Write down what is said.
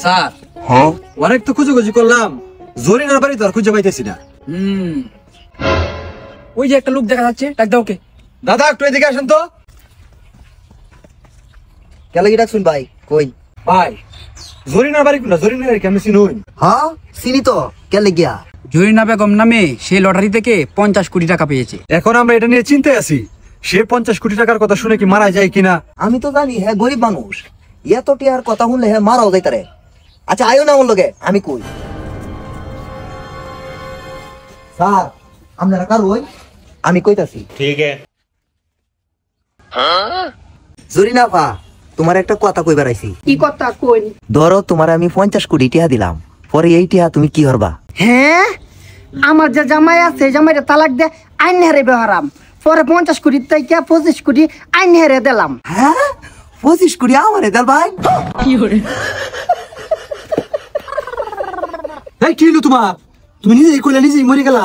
Sir অনেক তো খুঁজে করলাম, জরিনার বাড়ি তো আর খুঁজে পাইতেছি না। ওই যে একটা লোক দেখা যাচ্ছে, ডাক দাও ওকে। দাদা একটু এদিকে আসেন তো। কেন কি ডাকছুন ভাই? কই ভাই জরিনার বাড়ি কোনটা? জরিনার বাড়ি কেমন চিনুন? হ্যাঁ চিনি তো, কেলে গিয়া? জরিনা বেগম নামে সে লটারি থেকে 50 কোটি টাকা পেয়েছে। এখন আমরা এটা নিয়ে চিন্তায় আছি, সে 50 কোটি টাকার কথা শুনে কি মারা যায় কিনা। আমি তো জানি হ্যাঁ গরিব মানুষ, এত টিয়ার কথা শুনলে হ্যাঁ মারাও যাইতারে। আচ্ছা আয়ো না আমার লগে, আমি কই। স্যার আপনারা কার ওই? আমি কইতাছি। ठीक है। জরিনা পা, তোমার একটা কথা কই বেড়াইছি। কি কথা কই? ধরো তোমার আমি 50 কোটি টিয়া দিলাম, পরে এই টিয়া তুমি কি করবা? হ্যাঁ, আমার যে জামাই আছে জামাইটা তালাক দে আইন হেরে বেহারাম, পরে 50 কোটি থেকে 25 কোটি আইন হেরে দিলাম। হ্যাঁ 25 কোটি আমারে দেল ভাই? এই কি হলো তোমার? তুমি নিজেই কইলা নিজেই মরে গেলা।